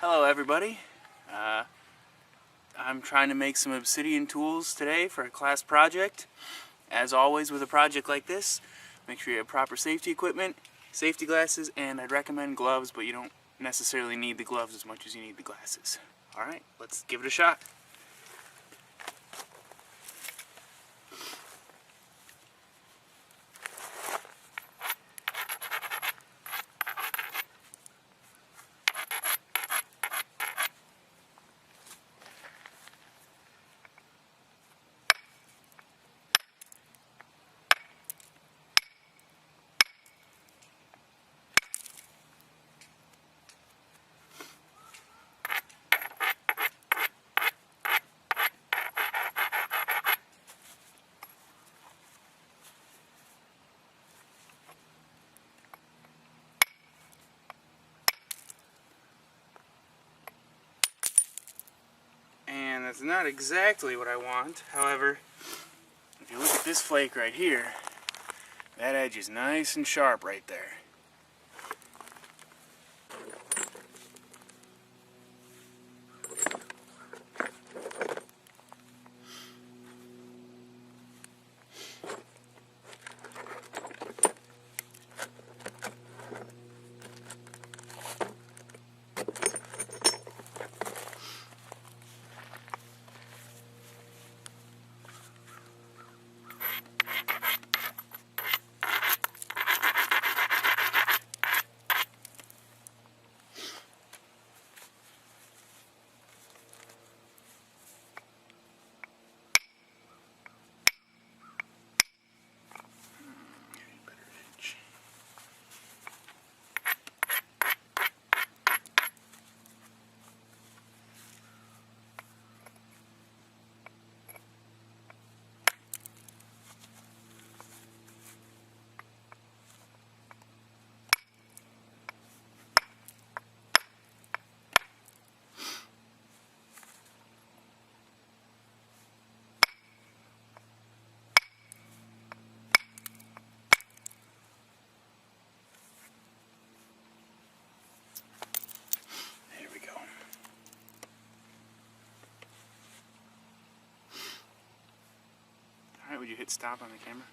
Hello everybody. I'm trying to make some Obsidian tools today for a class project. As always with a project like this, make sure you have proper safety equipment, safety glasses, and I'd recommend gloves, but you don't necessarily need the gloves as much as you need the glasses. Alright, let's give it a shot. And that's not exactly what I want. However, if you look at this flake right here, that edge is nice and sharp right there. Alright, would you hit stop on the camera?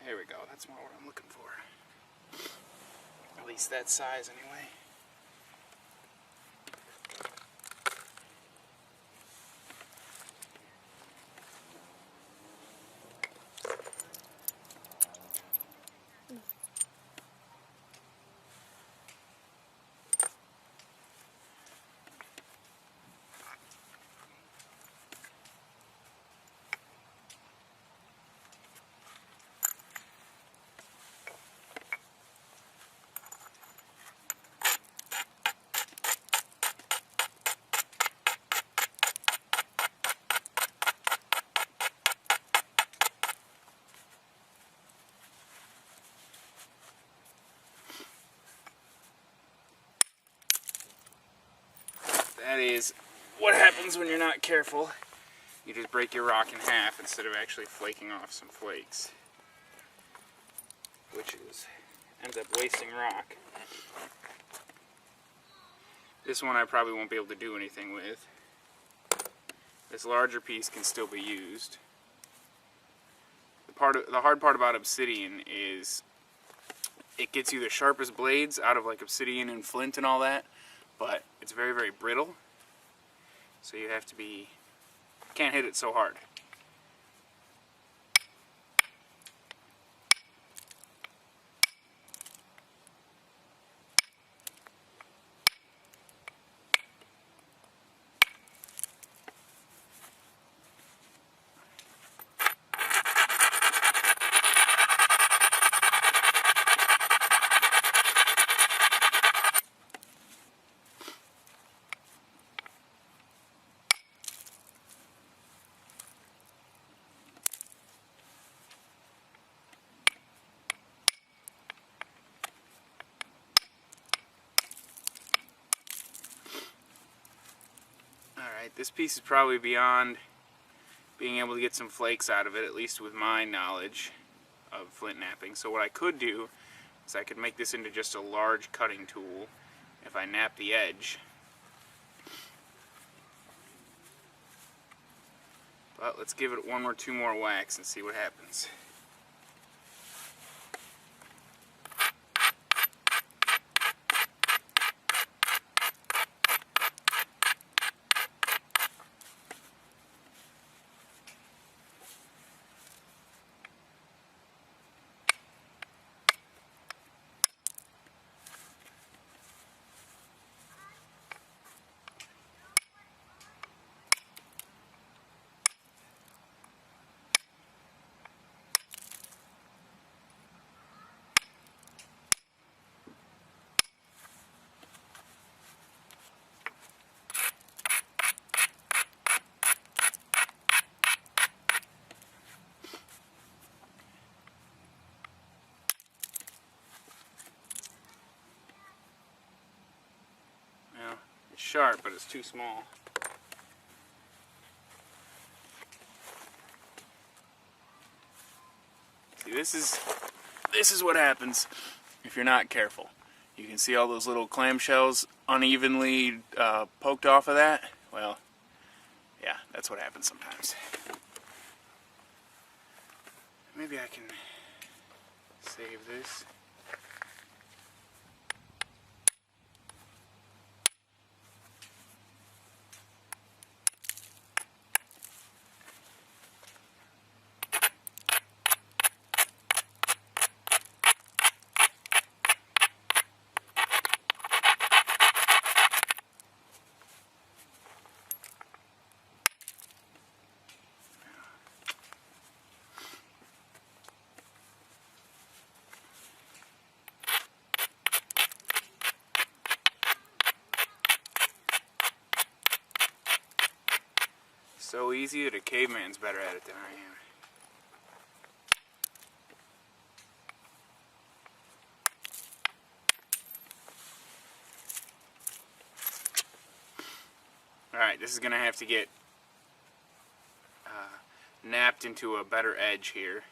There we go, that's more what I'm looking for. At least that size anyway. That is what happens when you're not careful. You just break your rock in half instead of actually flaking off some flakes, which ends up wasting rock. This one I probably won't be able to do anything with. This larger piece can still be used. The hard part about Obsidian is it gets you the sharpest blades out of like Obsidian and flint and all that, but it's very, very brittle, so you have to be, can't hit it so hard. Alright, this piece is probably beyond being able to get some flakes out of it, at least with my knowledge of flint knapping. So what I could do is I could make this into just a large cutting tool if I nap the edge. But let's give it one or two more whacks and see what happens. It's sharp, but it's too small. See, this is what happens if you're not careful. You can see all those little clamshells unevenly poked off of that. Well, yeah, that's what happens sometimes. Maybe I can save this. So easy that a caveman's better at it than I am. Alright, this is going to have to get napped into a better edge here.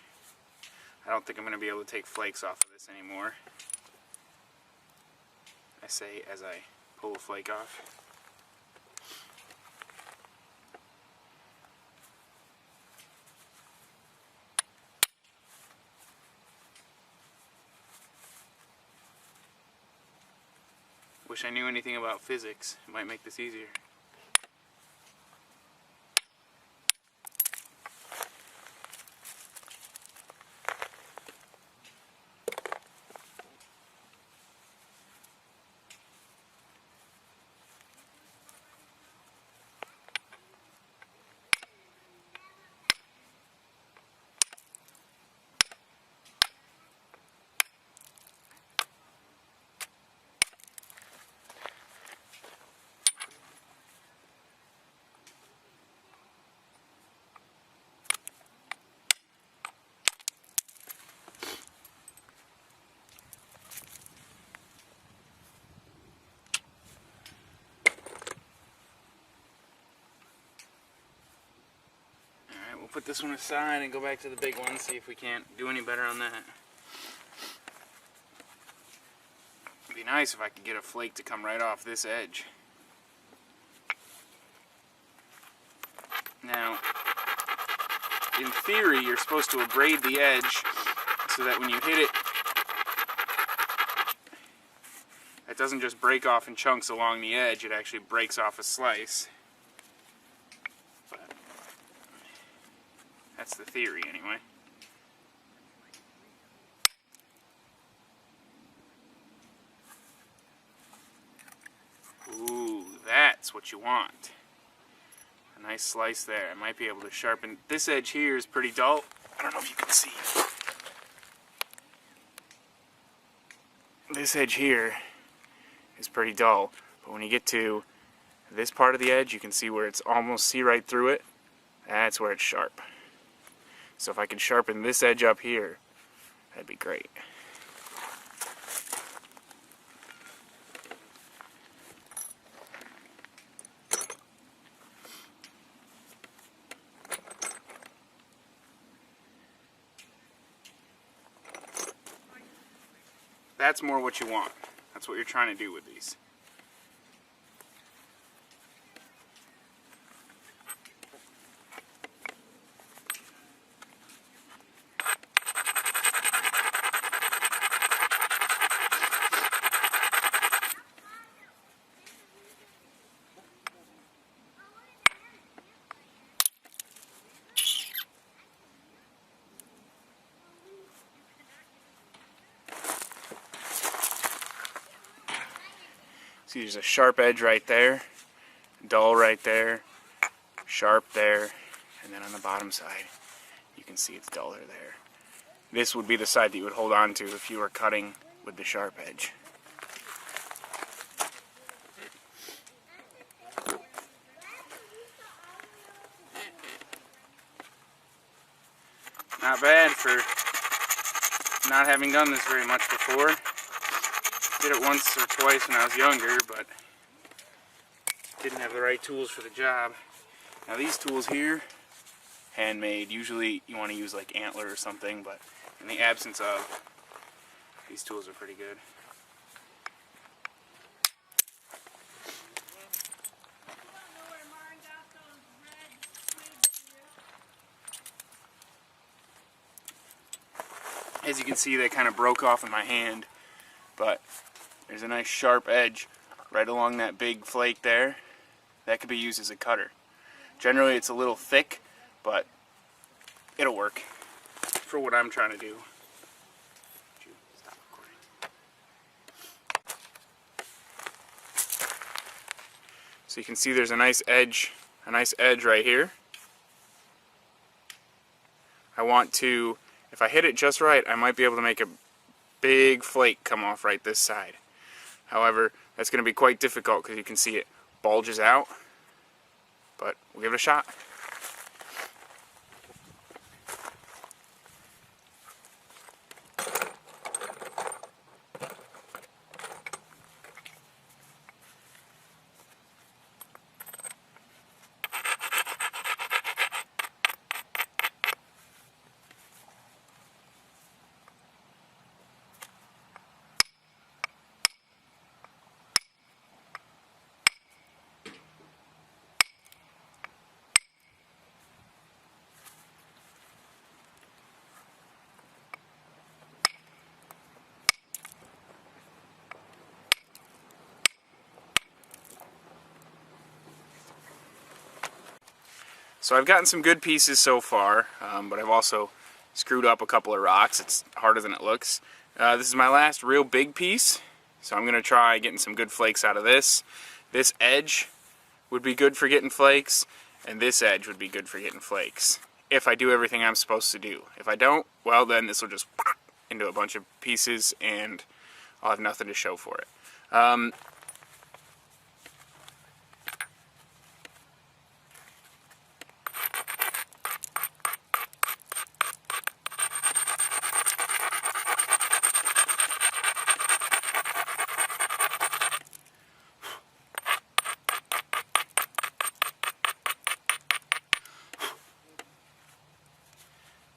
I don't think I'm going to be able to take flakes off of this anymore. I say as I pull a flake off. Wish I knew anything about physics. It might make this easier. We'll put this one aside and go back to the big one, see if we can't do any better on that. It'd be nice if I could get a flake to come right off this edge. Now, in theory, you're supposed to abrade the edge so that when you hit it, it doesn't just break off in chunks along the edge, it actually breaks off a slice. That's the theory, anyway. Ooh, that's what you want. A nice slice there. I might be able to sharpen. This edge here is pretty dull. I don't know if you can see. This edge here is pretty dull, but when you get to this part of the edge, you can see where it's almost see right through it. That's where it's sharp. So if I can sharpen this edge up here, that'd be great. That's more what you want. That's what you're trying to do with these. See, there's a sharp edge right there, dull right there, sharp there, and then on the bottom side you can see it's duller there. This would be the side that you would hold on to if you were cutting with the sharp edge. Not bad for not having done this very much before. Did it once or twice when I was younger, but didn't have the right tools for the job. Now these tools here, handmade. Usually you want to use like antler or something, but in the absence of, these tools are pretty good. As you can see, they kind of broke off in my hand, but there's a nice sharp edge right along that big flake there. That could be used as a cutter. Generally it's a little thick, but it'll work for what I'm trying to do. Stop recording. So you can see there's a nice edge right here. I want to, if I hit it just right, I might be able to make a big flake come off right this side. However, that's going to be quite difficult because you can see it bulges out, but we'll give it a shot. So I've gotten some good pieces so far, but I've also screwed up a couple of rocks. It's harder than it looks. This is my last real big piece, so I'm going to try getting some good flakes out of this. This edge would be good for getting flakes, and this edge would be good for getting flakes, if I do everything I'm supposed to do. If I don't, well then this will just into a bunch of pieces and I'll have nothing to show for it.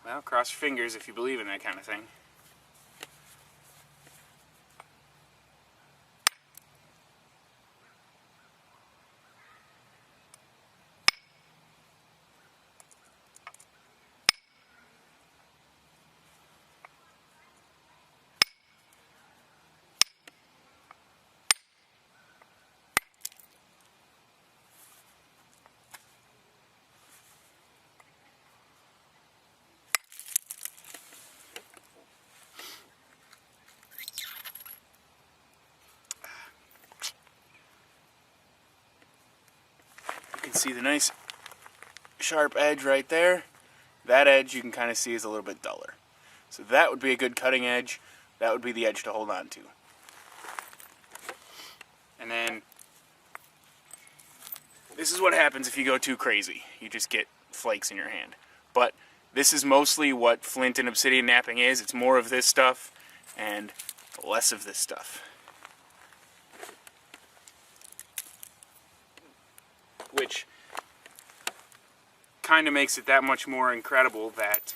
Well, cross your fingers if you believe in that kind of thing. See the nice sharp edge right there. That edge you can kind of see is a little bit duller. So that would be a good cutting edge. That would be the edge to hold on to. And then this is what happens if you go too crazy. You just get flakes in your hand. But this is mostly what flint and obsidian knapping is. It's more of this stuff and less of this stuff. Which kind of makes it that much more incredible that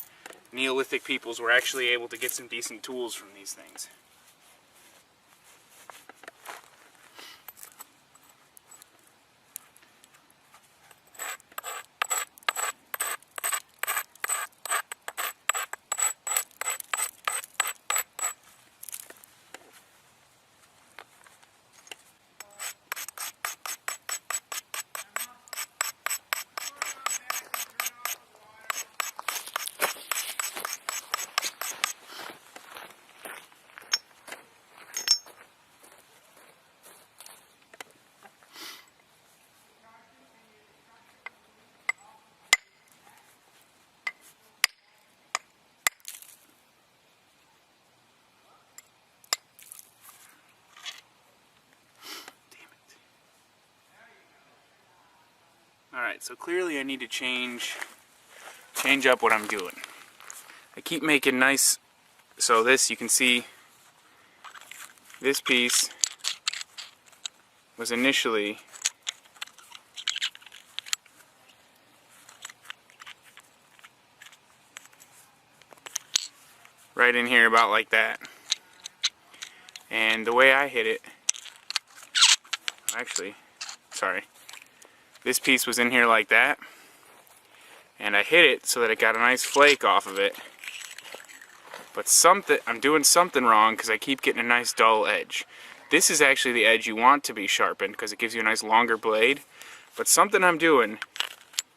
Neolithic peoples were actually able to get some decent tools from these things. Alright, so clearly I need to change up what I'm doing. I keep making nice, so this, you can see, this piece was initially right in here about like that. And the way I hit it, actually, sorry, this piece was in here like that, and I hit it so that it got a nice flake off of it. But I'm doing something wrong because I keep getting a nice dull edge. This is actually the edge you want to be sharpened because it gives you a nice longer blade. But something I'm doing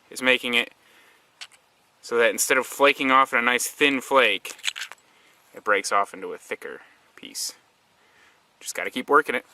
is making it so that instead of flaking off in a nice thin flake, it breaks off into a thicker piece. Just got to keep working it.